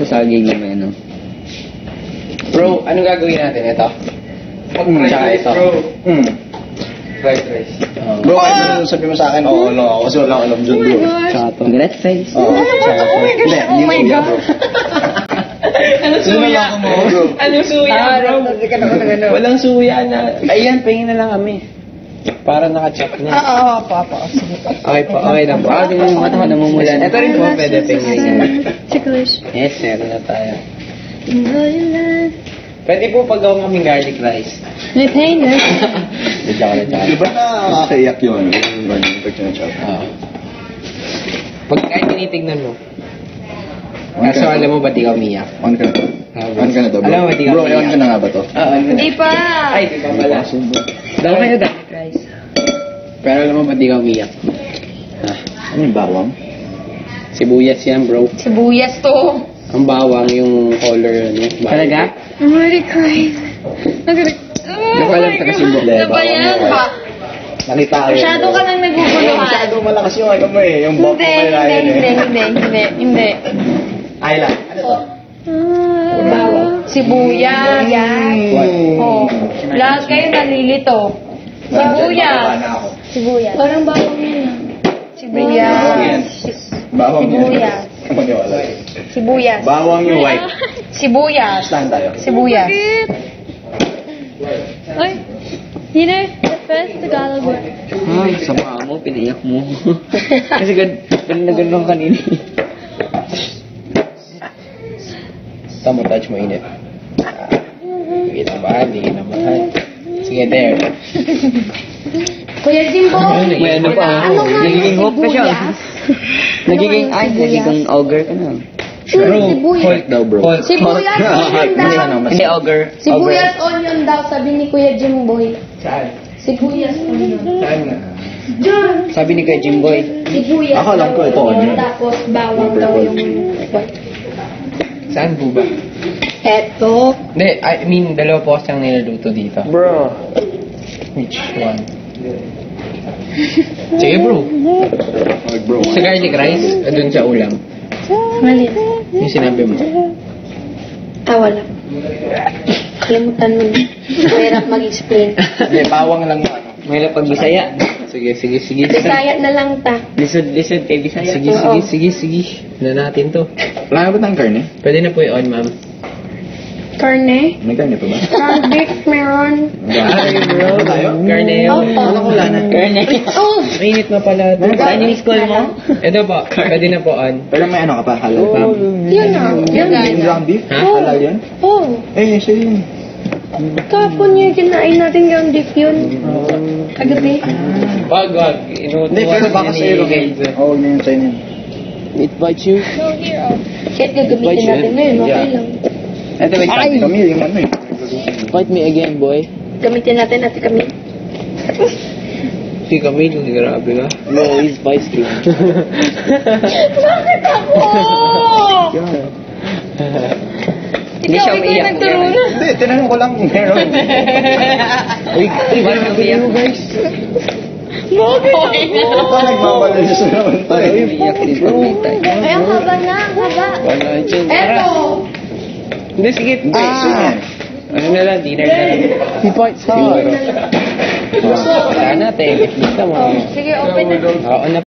Saging naman, ano. Bro, anong gagawin natin? Ito? Tsaka ito. Fried rice. Bro, ano sabi mo sa akin? Oo, lang ako. Kasi wala alam dyan, bro. Tsaka ito. Gret face. Oo. Hindi, Oh my hindi God. bro. Anong suya? Anong suya, bro? Walang suya na. Ayan, pahingin na lang kami. Para naka-chop na. Papa. Okay po, okay na po. Ah, tingnan mo, mata namumulan. Ito rin po, pwede pahingin. Chiclish. Yes, meron na tayo. Pwede po paggawa kaming garlic rice. May pain, eh? Tsaka. Di ba nakakaiyak yun? Yung pag sinachop. Pag kahit tinitignan mo. Kaso alam mo ba't ikaw umiyak? On ka na to. On ka na to, bro. Alam mo, di ka Bro, umiyak. on ka na nga ba to? Hindi pa. Ay, di pa pala. Dalawa kayo garlic rice. Pero alam mo ba't di ka umiyak? Ano yung bawang? Sibuyas yan, bro. Sibuyas to. Ang bawang yung color, ano? Talaga? I'm already crying. Hindi ko alam taga Cebu. Ano ba yan? Nakita ko. Masyado ka nang naguguluhan. Masyado malakas yung ano mo eh. Yung bop mo kay Ryan eh. Hindi. Ayla, ano to? Bawang. Sibuyas. Oh. Lahat kayo nalilito. Sibuyas. Sibuyas. Parang bawang yan. Sibuyas. Bawang yan. Sibuyas. Maniwala. Sibuyas. Bawang yung white. Sibuyas. Saan tayo? Sibuyas. Ay, you know, the first Tagalog word. Ay, sama mo, pinaiyak mo. Kasi ganun na ganun kanina. Tama, touch mo init. Hindi na mahal, hindi na mahal. Sige, there. Kuya Jimbo. May ano pa, nagiging hope ka siya. Nagiging ogre ka na. Hulk daw, bro. Sibuyas onion daw. Hindi ogre. Sibuyas onion daw, sabi ni Kuya Jimboy. Saan? Sibuyas onion. Saan nga? Sabi ni Kuya Jimboy. Sibuyas Ako alam ko ito, onion. Tapos bawang daw yung Saan po ba? Eto. Hindi, I mean, dalawa po siyang nilaluto dito. Bro. Which one? Sige, bro. Bro. Sa garlic rice, dun sa ulam. Mali. Yung sinabi mo. Wala. Kalimutan mo na. Mahirap mag-explain. Hindi, bawang lang yung ano. May lapag Bisaya. Sige. Bisaya na lang ta. Lisod kay Bisaya. Sige. Na natin to. Wala ba tayong karne? Pwede na po i-on, ma'am. Karne. May karne pa ba? Garlic, meron. Bro, tayo? Garne. Wala ko wala na. Karne. Oh! Mainit na pala. Saan yung school mo? Ito po, pwede na po on. Pero may ano ka pa, halal pa? Yun na. Yun Yung ground beef? Ha? Halal yan? Oh! Eh, siya yun. Kapon yung kinain natin ground beef yun. Kagabi. Wag. Hindi, pero baka sa iyo, okay? Oo, yun yung sa'yo yun. It bites you. No, here, oh. Kahit gagamitin natin ngayon, okay lang. Ito, wait. Kami, yung ano eh. Fight me again, boy. Gamitin natin kami. Si Camille, grabe ka. No, he's feisty. Bakit ako? Hindi siya umiiyak. Hindi, tinanong ko lang kung meron. Uy, ba't umiiyak? Guys. Ito nagmamalis naman tayo. Umiiyak din pag may tayo. Ay, ang haba na, ang haba. Wala dyan. Eto! Hindi, sige. Ano na lang, dinner na lang. He bites Siguro. Wala natin. Gusto mo. Sige, open na. Oo na